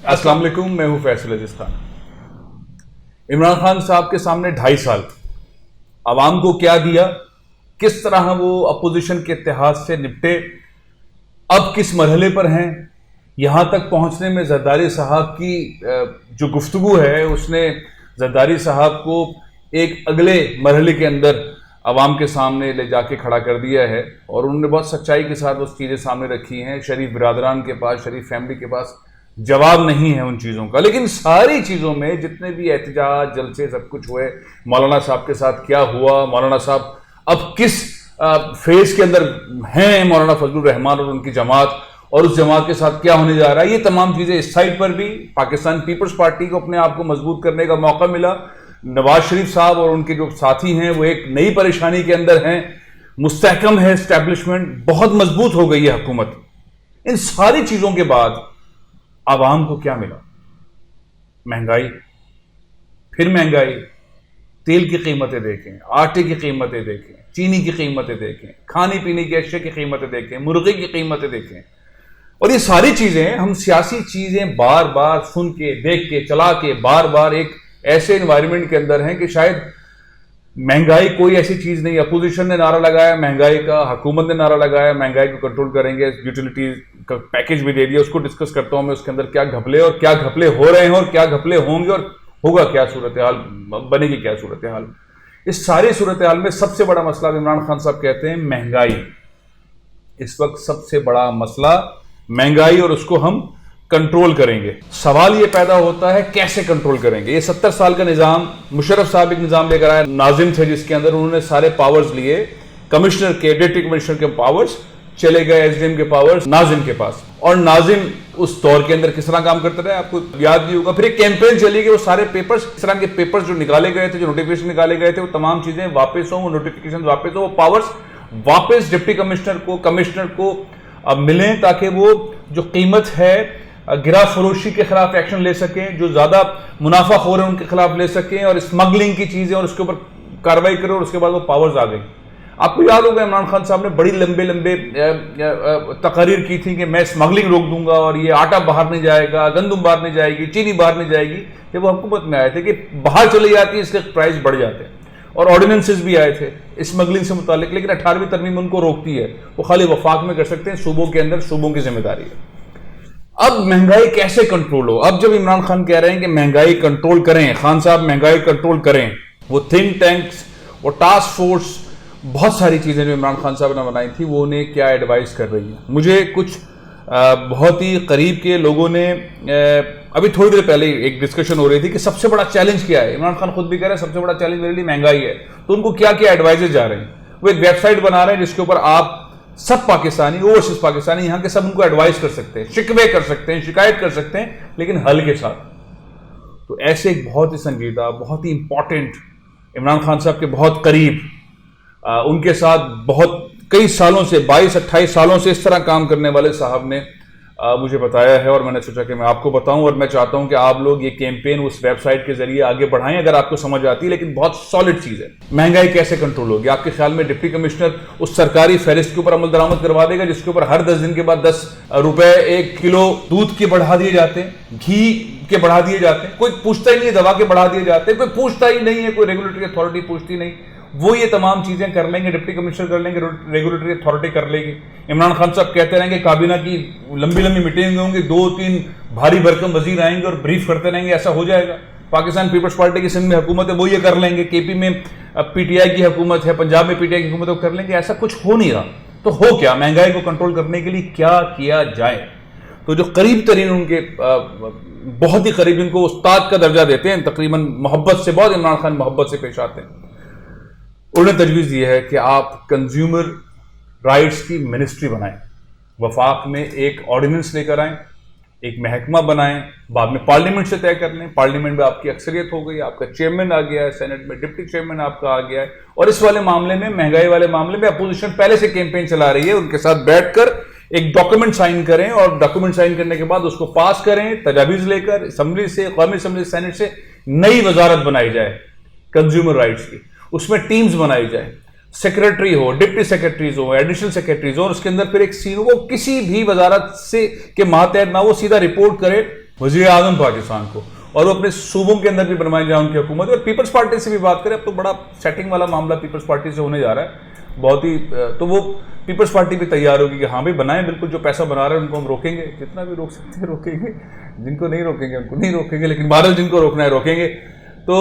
अस्सलाम वालेकुम, मैं हूं फैसल अजीज खान। इमरान खान साहब के सामने 2.5 साल आवाम को क्या दिया, किस तरह वो अपोजिशन के इत्तेहाद से निपटे, अब किस मरहले पर हैं, यहां तक पहुंचने में जरदारी साहब की जो गुफ्तगू है उसने जरदारी साहब को एक अगले मरहले के अंदर आवाम के सामने ले जाके खड़ा कर दिया है और उन्होंने बहुत सच्चाई के साथ उस चीज़ें सामने रखी हैं। शरीफ बिरादरान के पास, शरीफ फैमिली के पास जवाब नहीं है उन चीज़ों का, लेकिन सारी चीज़ों में जितने भी एहतजाज, जलसे, सब कुछ हुए, मौलाना साहब के साथ क्या हुआ, मौलाना साहब अब किस फेज के अंदर हैं, मौलाना फजलुर रहमान और उनकी जमात, और उस जमात के साथ क्या होने जा रहा है, ये तमाम चीज़ें। इस साइड पर भी पाकिस्तान पीपल्स पार्टी को अपने आप को मजबूत करने का मौका मिला। नवाज शरीफ साहब और उनके जो साथी हैं वो एक नई परेशानी के अंदर हैं, मुस्तहकम है एस्टैब्लिशमेंट, बहुत मजबूत हो गई है हुकूमत। इन सारी चीज़ों के बाद आवाम को क्या मिला? महंगाई, फिर महंगाई। तेल की कीमतें देखें, आटे की कीमतें देखें, चीनी की कीमतें देखें, खाने पीने की अशिया की कीमतें देखें, मुर्गे की कीमतें देखें, और ये सारी चीज़ें हम सियासी चीज़ें बार बार सुन के, देख के, चला के, बार बार एक ऐसे एनवायरनमेंट के अंदर हैं कि शायद महंगाई कोई ऐसी चीज़ नहीं। अपोजिशन ने नारा लगाया महंगाई का, हुकूमत ने नारा लगाया महंगाई को कंट्रोल करेंगे, यूटिलिटीज का पैकेज भी दे दिया। उसको डिस्कस करता हूं मैं, उसके अंदर क्या घपले और क्या घपले हो रहे हैं और क्या घपले होंगे और होगा क्या सूरत हाल, बनेगी क्या सूरत हाल। इस सारी सूरत हाल में सबसे बड़ा मसला, इमरान खान साहब कहते हैं महंगाई। इस वक्त सबसे बड़ा मसला महंगाई और उसको हम कंट्रोल करेंगे। सवाल ये पैदा होता है कैसे कंट्रोल करेंगे। ये 70 साल का निजाम, मुशर्रफ साहब एक निजाम लेकर आए, नाजिम थे जिसके अंदर उन्होंने सारे पावर्स लिए, कमिश्नर के, डिप्टी कमिश्नर के पावर्स चले गए एसडीएम के पावर्स नाजिम के पास, और नाजिम उस दौर के अंदर किस तरह काम करते रहे आपको याद भी होगा। फिर एक कैंपेन चली कि वो सारे पेपर्स, इस तरह के पेपर्स जो निकाले गए थे, जो नोटिफिकेशन निकाले गए थे, वो तमाम चीजें वापस हो, वो नोटिफिकेशन वापस हो, वो पावर्स वापस डिप्टी कमिश्नर को, कमिश्नर को मिले, ताकि वो जो कीमत है गिरा फरोशी के खिलाफ एक्शन ले सकें, जो ज्यादा मुनाफाखोर है उनके खिलाफ ले सकें, और स्मगलिंग की चीजें और उसके ऊपर कार्रवाई करें। और उसके बाद वो पावर्स आ गई। आपको याद होगा इमरान खान साहब ने बड़ी लंबे लंबे तकरीर की थी कि मैं स्मगलिंग रोक दूंगा और ये आटा बाहर नहीं जाएगा, गंदम बाहर नहीं जाएगी, चीनी बाहर नहीं जाएगी। जब वो हुकूमत में आए थे कि बाहर चली जाती है, इसके प्राइस बढ़ जाते हैं, और ऑर्डिनेंसेस भी आए थे स्मगलिंग से मुतालिक, लेकिन 18वीं तरमीम उनको रोकती है। वो खाली वफाक में कर सकते हैं, सूबों के अंदर सूबों की जिम्मेदारी है। अब महंगाई कैसे कंट्रोल हो? अब जब इमरान खान कह रहे हैं कि महंगाई कंट्रोल करें, खान साहब महंगाई कंट्रोल करें, वो थिंक टैंक्स, वो टास्क फोर्स, बहुत सारी चीजें जो इमरान खान साहब ने बनाई थी, वो उन्हें क्या एडवाइस कर रही है। मुझे कुछ बहुत ही करीब के लोगों ने, अभी थोड़ी देर पहले एक डिस्कशन हो रही थी कि सबसे बड़ा चैलेंज क्या है। इमरान खान खुद भी कह रहे हैं सबसे बड़ा चैलेंज मेरे लिए महंगाई है। तो उनको क्या क्या एडवाइजेज जा रहे हैं। वो एक वेबसाइट बना रहे हैं जिसके ऊपर आप सब पाकिस्तानी, ओवरसीज पाकिस्तानी, यहां के सब उनको एडवाइस कर सकते हैं, शिकवे कर सकते हैं, शिकायत कर सकते हैं, लेकिन हल के साथ। तो ऐसे एक बहुत ही संजीदा, बहुत ही इंपॉर्टेंट, इमरान खान साहब के बहुत करीब, उनके साथ बहुत कई सालों से, 22-28 सालों से इस तरह काम करने वाले साहब ने मुझे बताया है, और मैंने सोचा कि मैं आपको बताऊं। और मैं चाहता हूं कि आप लोग ये कैंपेन उस वेबसाइट के जरिए आगे बढ़ाएं अगर आपको समझ आती है, लेकिन बहुत सॉलिड चीज है। महंगाई कैसे कंट्रोल होगी? आपके ख्याल में डिप्टी कमिश्नर उस सरकारी फहरिस्त के ऊपर अमल दरामद करवा देगा जिसके ऊपर हर 10 दिन के बाद 10 रुपए 1 किलो दूध के बढ़ा दिए जाते हैं, घी के बढ़ा दिए जाते हैं, कोई पूछता ही नहीं है, दवा के बढ़ा दिए जाते हैं, कोई पूछता ही नहीं है, कोई रेगुलेटरी अथॉरिटी पूछती नहीं। वो ये तमाम चीजें कर लेंगे, डिप्टी कमिश्नर कर लेंगे, रेगुलेटरी अथॉरिटी कर लेगी। इमरान खान साहब कहते रहेंगे काबीना की लंबी लंबी मीटिंग होंगी, 2-3 भारी भरकम वजीर आएंगे और ब्रीफ करते रहेंगे, ऐसा हो जाएगा। पाकिस्तान पीपल्स पार्टी की सिंध में हुकूमत है, वो ये कर लेंगे, केपी में पीटीआई की हुकूमत है, पंजाब में पीटीआई की हुकूमत है, वो कर लेंगे। ऐसा कुछ हो नहीं रहा। तो हो क्या? महंगाई को कंट्रोल करने के लिए क्या किया जाए? तो जो करीब तरीन उनके, बहुत ही करीब, इनको उस्ताद का दर्जा देते हैं, तकरीबन मोहब्बत से, बहुत इमरान खान मोहब्बत से पेश आते हैं, उन्होंने तजवीज़ दी है कि आप कंज्यूमर राइट्स की मिनिस्ट्री बनाएं, वफाक में एक ऑर्डिनेंस लेकर आएं, एक महकमा बनाएं, बाद में पार्लियामेंट से तय कर लें। पार्लियामेंट में आपकी अक्सरियत हो गई, आपका चेयरमैन आ गया है, सेनेट में डिप्टी चेयरमैन आपका आ गया है, और इस वाले मामले में, महंगाई वाले मामले में अपोजिशन पहले से कैंपेन चला रही है। उनके साथ बैठकर एक डॉक्यूमेंट साइन करें, और डॉक्यूमेंट साइन करने के बाद उसको पास करें, तजावीज़ लेकर असेंबली से, कौमी असेंबली, सेनेट से नई वजारत बनाई जाए कंज्यूमर राइट्स की। उसमें टीम्स बनाई जाए, सेक्रेटरी हो, डिप्टी सेक्रेटरीज हो, एडिशनल सेक्रेटरीज हो, और उसके अंदर फिर एक सीन हो, वो किसी भी वजारत से के मातहत ना, वो सीधा रिपोर्ट करे वज़ीर आज़म पाकिस्तान को, और वो अपने सूबों के अंदर भी बनवाई जाए उनकी हुकूमत। और पीपल्स पार्टी से भी बात करें, अब तो बड़ा सेटिंग वाला मामला पीपल्स पार्टी से होने जा रहा है बहुत ही, तो वो पीपल्स पार्टी भी तैयार होगी कि हाँ भाई बनाएं, बिल्कुल जो पैसा बना रहे हैं उनको हम रोकेंगे, जितना भी रोक सकते हैं रोकेंगे, जिनको नहीं रोकेंगे उनको नहीं रोकेंगे, लेकिन बहरहाल जिनको रोकना है रोकेंगे। तो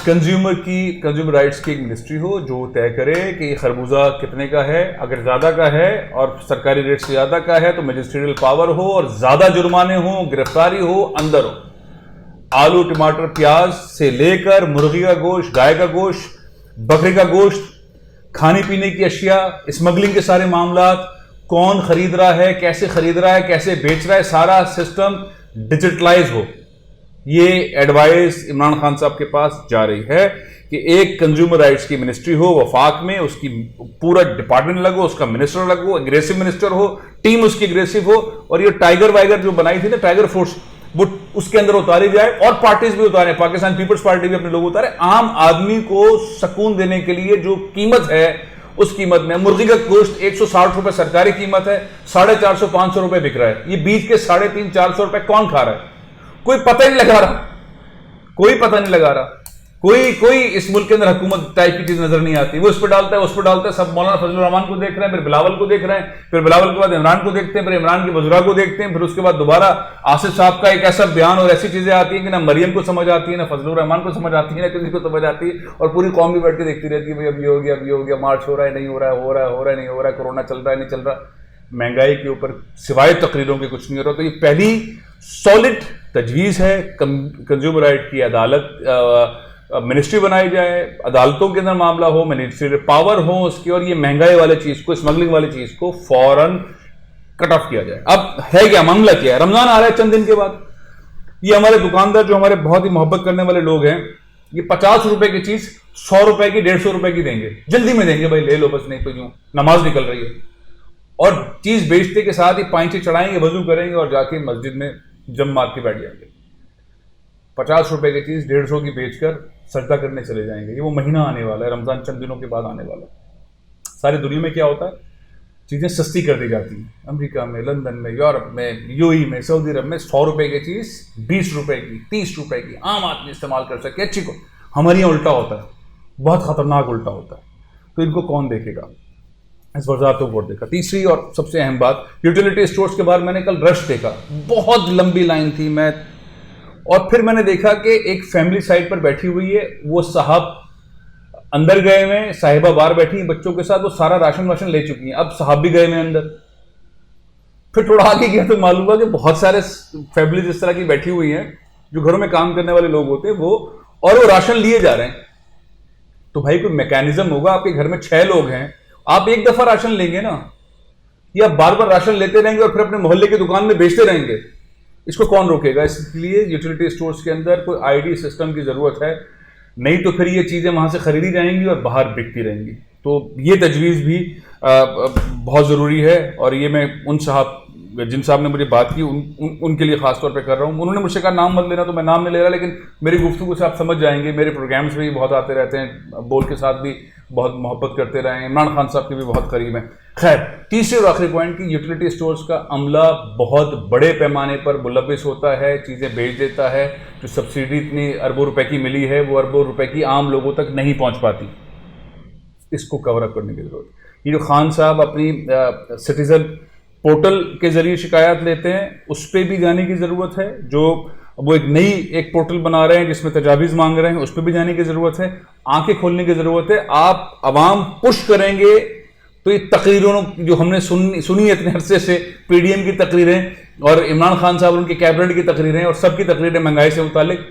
कंज्यूमर राइट्स की एक मिनिस्ट्री हो जो तय करे कि खरबूजा कितने का है, अगर ज़्यादा का है और सरकारी रेट से ज़्यादा का है तो मैजिस्ट्रियल पावर हो और ज़्यादा जुर्माने हो, गिरफ्तारी हो, अंदर हो। आलू, टमाटर, प्याज से लेकर मुर्गी का गोश्त, गाय का गोश्त, बकरी का गोश्त, खाने पीने की अशिया, स्मगलिंग के सारे मामलात, कौन खरीद रहा है, कैसे खरीद रहा है, कैसे बेच रहा है, सारा सिस्टम डिजिटलाइज हो। ये एडवाइस इमरान खान साहब के पास जा रही है कि एक कंज्यूमर राइट्स की मिनिस्ट्री हो वफाक में, उसकी पूरा डिपार्टमेंट लगो, उसका मिनिस्टर लगो, एग्रेसिव मिनिस्टर हो, टीम उसकी एग्रेसिव हो, और ये टाइगर वाइगर जो बनाई थी ना, टाइगर फोर्स, वो उसके अंदर उतारी जाए, और पार्टीज भी उतारे, पाकिस्तान पीपल्स पार्टी भी अपने लोग उतारे। आम आदमी को सुकून देने के लिए जो कीमत है उस कीमत में, मुर्गी का गोश्त 160 रुपए सरकारी कीमत है, 450-500 रुपए बिक रहा है, ये बीच के 350-400 रुपए कौन खा रहा है? कोई पता ही नहीं लगा रहा, कोई पता नहीं लगा रहा, कोई इस मुल्क के अंदर हुकूमत टाइप की चीज नजर नहीं आती। वो इस पर डालता है, उस पर डालता है, सब मौलाना फजलुर रहमान को देख रहे हैं, फिर बिलावल को देख रहे हैं, फिर बिलावल के बाद इमरान को देखते हैं, फिर इमरान के वज़रा को देखते हैं, फिर उसके बाद दोबारा आसिफ साहब का एक ऐसा बयान और ऐसी चीजें आती हैं कि ना मरियम को समझ आती है, ना फजलुर रहमान को समझ आती है, ना किसी को समझ आती है, और पूरी कौम भी बैठ के देखती रहती है, भाई अब ये हो गया, अब ये हो गया, मार्च हो रहा है नहीं हो रहा है, हो रहा है, हो रहा है नहीं हो रहा है, कोरोना चल रहा है नहीं चल रहा, महंगाई के ऊपर सिवाय तकरीरों के कुछ नहीं हो रहा। तो ये पहली सॉलिड तजवीज़ है, कंज्यूमर राइट की अदालत मिनिस्ट्री बनाई जाए, अदालतों के अंदर मामला हो, मिनिस्ट्री पावर हो उसकी, और ये महंगाई वाले चीज़ को, स्मगलिंग वाली चीज़ को फौरन कट ऑफ किया जाए। अब है क्या मामला, क्या है? रमज़ान आ रहा है चंद दिन के बाद, ये हमारे दुकानदार जो हमारे बहुत ही मोहब्बत करने वाले लोग हैं, ये 50 रुपए की चीज़ 100 रुपए की, 150 रुपए की देंगे, जल्दी में देंगे, भाई ले लो बस, नहीं तो यूं नमाज निकल रही है, और चीज़ बेचते के साथ ही पांचे चढ़ाएंगे, वजू करेंगे और जाके मस्जिद में जम मार के बैठ जाएंगे। 50 रुपए की चीज़ 150 की बेचकर सजदा करने चले जाएंगे। ये वो महीना आने वाला है, रमज़ान चंद दिनों के बाद आने वाला है। सारी दुनिया में क्या होता है, चीज़ें सस्ती कर दी जाती हैं, अमेरिका में, लंदन में, यूरोप में, यूएई में, सऊदी अरब में 100 रुपए की चीज़ 20 रुपए की, 30 रुपए की आम आदमी इस्तेमाल कर सके, अच्छी को। हमारे यहाँ उल्टा होता है, बहुत खतरनाक उल्टा होता है, तो इनको कौन देखेगा? इस वजारत को वोट देखा। तीसरी और सबसे अहम बात, यूटिलिटी स्टोर्स के बाहर मैंने कल रश देखा, बहुत लंबी लाइन थी, और फिर मैंने देखा कि एक फैमिली साइड पर बैठी हुई है, वो साहब अंदर गए हुए हैं, साहिबा बाहर बैठी हैं बच्चों के साथ, वो सारा राशन वाशन ले चुकी हैं, अब साहब भी गए हुए हैं अंदर। फिर थोड़ा आगे गया तो मालूम हुआ कि बहुत सारे फैमिली इस तरह की बैठी हुई हैं जो घरों में काम करने वाले लोग होते हैं, वो राशन लिए जा रहे हैं। तो भाई कोई मैकेनिज्म होगा, आपके घर में 6 लोग हैं, आप एक दफा राशन लेंगे ना, या बार बार राशन लेते रहेंगे और फिर अपने मोहल्ले की दुकान में बेचते रहेंगे? इसको कौन रोकेगा? इसलिए यूटिलिटी स्टोर्स के अंदर कोई आईडी सिस्टम की जरूरत है, नहीं तो फिर ये चीजें वहां से खरीदी जाएंगी और बाहर बिकती रहेंगी। तो ये तजवीज़ भी बहुत ज़रूरी है, और ये मैं उन साहब जिन साहब ने मुझे बात की उनके लिए खास तौर पे कर रहा हूँ। उन्होंने मुझसे कहा नाम मत लेना, तो मैं नाम नहीं ले रहा, लेकिन मेरी गुफ्तगू से आप समझ जाएंगे, मेरे प्रोग्राम्स में भी बहुत आते रहते हैं, बोल के साथ भी बहुत मोहब्बत करते रहे हैं, इमरान खान साहब के भी बहुत करीब हैं। खैर, तीसरे और आखिरी पॉइंट की, यूटिलिटी स्टोर्स का अमला बहुत बड़े पैमाने पर मुलविस होता है, चीज़ें बेच देता है, जो सब्सिडी इतनी अरबों रुपए की मिली है वो अरबों रुपए की आम लोगों तक नहीं पहुँच पाती। इसको कवर अप करने की जरूरत है। ये जो खान साहब अपनी सिटीजन पोर्टल के जरिए शिकायत लेते हैं, उस पर भी जाने की ज़रूरत है। जो वो एक पोर्टल बना रहे हैं जिसमें तजावीज़ मांग रहे हैं, उस पर भी जाने की ज़रूरत है। आंखें खोलने की ज़रूरत है। आप अवाम पुश करेंगे तो ये तकरीरों जो हमने सुनी इतने अरसे से, पीडीएम की तकरीरें और इमरान खान साहब उनके कैबिनेट की तकरीरें और सबकी तकरीरें महंगाई से मुतालिक,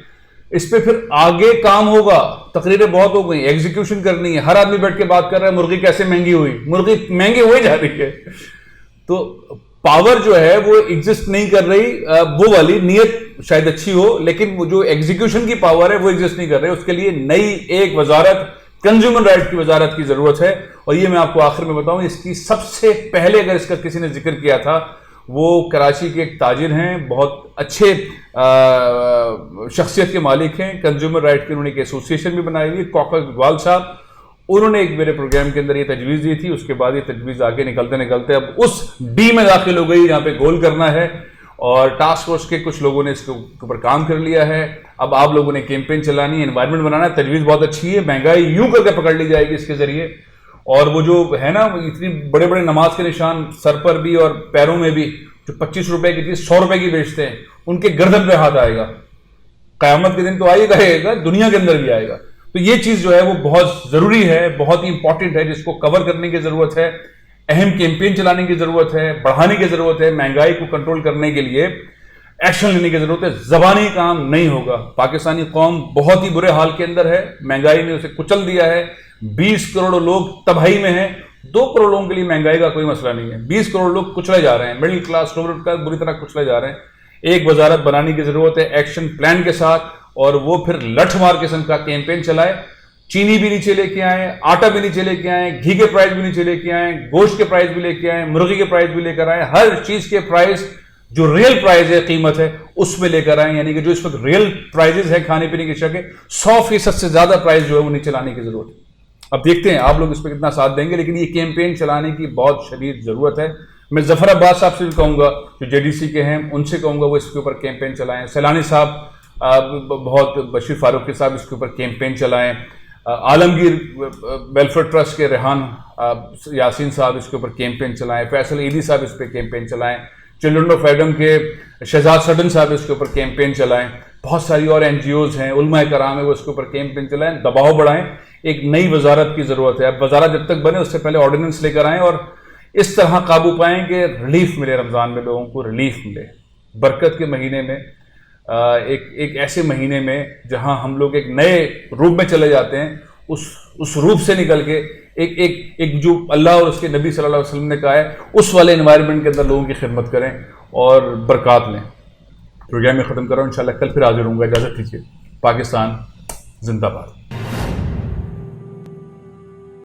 इस पर फिर आगे काम होगा। तकरीरें बहुत हो गई, एग्जीक्यूशन करनी है। हर आदमी बैठ के बात कर रहा है मुर्गी कैसे महंगी हुई, मुर्गी महंगी हो जा रही है। तो पावर जो है वो एग्जिस्ट नहीं कर रही, वो वाली नीयत शायद अच्छी हो, लेकिन वो जो एग्जीक्यूशन की पावर है वो एग्जिस्ट नहीं कर रही। उसके लिए नई एक वजारत, कंज्यूमर राइट की वजारत की जरूरत है। और ये मैं आपको आखिर में बताऊं, इसकी सबसे पहले अगर इसका किसी ने जिक्र किया था, वो कराची के एक ताजिर हैं, बहुत अच्छे शख्सियत के मालिक हैं, कंज्यूमर राइट की उन्होंने एक एसोसिएशन भी बनाई हुई, कौकब इकबाल साहब। उन्होंने एक मेरे प्रोग्राम के अंदर ये तजवीज़ दी थी, उसके बाद ये तजवीज़ आगे निकलते निकलते अब उस डी में दाखिल हो गई जहाँ पे गोल करना है। اور ٹاسک فورس کے کچھ لوگوں نے اس کے اوپر کام کر لیا ہے. اب آپ لوگوں نے کیمپین چلانی ہے, انوائرمنٹ بنانا ہے. تجویز بہت اچھی ہے, مہنگائی یوں کر کے پکڑ لی جائے گی اس کے ذریعے, اور وہ جو ہے نا اتنی بڑے بڑے نماز کے نشان سر پر بھی اور پیروں میں بھی, جو 25 روپے کی چیز 100 روپے کی بیچتے ہیں, ان کے گردن پہ ہاتھ آئے گا. قیامت کے دن تو آئے گا, دنیا کے اندر بھی آئے گا. تو یہ چیز جو ہے وہ بہت ضروری ہے, بہت ہی امپورٹنٹ ہے, جس کو کور کرنے کی ضرورت ہے, اہم کیمپین چلانے کی ضرورت ہے, بڑھانے کی ضرورت ہے. مہنگائی کو کنٹرول کرنے کے لیے ایکشن لینے کی ضرورت ہے. زبانی کام نہیں ہوگا. پاکستانی قوم بہت ہی برے حال کے اندر ہے, مہنگائی نے اسے کچل دیا ہے. 20 کروڑ لوگ تباہی میں ہیں. 2 کروڑ لوگوں کے لیے مہنگائی کا کوئی مسئلہ نہیں ہے. 20 کروڑ لوگ کچلے جا رہے ہیں, مڈل کلاس لوگ کا بری طرح کچلے جا رہے ہیں. ایک وزارت بنانے کی ضرورت ہے ایکشن پلان کے ساتھ, اور وہ پھر لٹھ مار قسم کا کیمپین چلائے. چینی بھی نیچے لے کے آئیں, آٹا بھی نیچے لے کے آئیں, گھی کے پرائز بھی نیچے لے کے آئیں, گوشت کے پرائز بھی لے کے آئیں, مرغی کے پرائز بھی لے کر آئیں. ہر چیز کے پرائز جو ریئل پرائز ہے, قیمت ہے, اس میں لے کر آئیں. یعنی کہ جو اس وقت ریئل پرائزز ہے کھانے پینے کی اشیاء کے, 100% سے زیادہ پرائز جو ہے وہ نیچے لانے کی ضرورت ہے. اب دیکھتے ہیں آپ لوگ اس پہ کتنا ساتھ دیں گے, لیکن یہ کیمپین چلانے کی بہت شدید ضرورت ہے. میں ظفر عباس صاحب سے بھی کہوں گا, جو JDC کے ہیں, ان سے کہوں گا وہ اس کے اوپر کیمپین چلائیں. سیلانی صاحب بہت, بشیر فاروقی صاحب اس کے اوپر کیمپین چلائیں. عالمگیر ویلفیئر ٹرسٹ کے ریحان یاسین صاحب اس کے اوپر کیمپین چلائیں. فیصل عیدی صاحب اس پہ کیمپین چلائیں. چلڈرن آف فریڈم کے شہزاد سڈن صاحب اس کے اوپر کیمپین چلائیں. بہت ساری اور NGOs ہیں, علماء کرام ہیں, وہ اس کے اوپر کیمپین چلائیں. دباؤ بڑھائیں. ایک نئی وزارت کی ضرورت ہے. اب وزارت جب تک بنے اس سے پہلے آرڈیننس لے کر آئیں, اور اس طرح قابو پائیں کہ ریلیف ملے, رمضان میں لوگوں کو ریلیف ملے. برکت کے مہینے میں, ایک ایسے مہینے میں جہاں ہم لوگ ایک نئے روپ میں چلے جاتے ہیں, اس روپ سے نکل کے ایک جو اللہ اور اس کے نبی صلی اللہ علیہ وسلم نے کہا ہے, اس والے انوائرمنٹ کے اندر لوگوں کی خدمت کریں اور برکات لیں. پروگرام میں ختم کر رہا ہوں, انشاءاللہ کل پھر حاضر ہوں گا. اجازت دیجیے. پاکستان زندہ باد.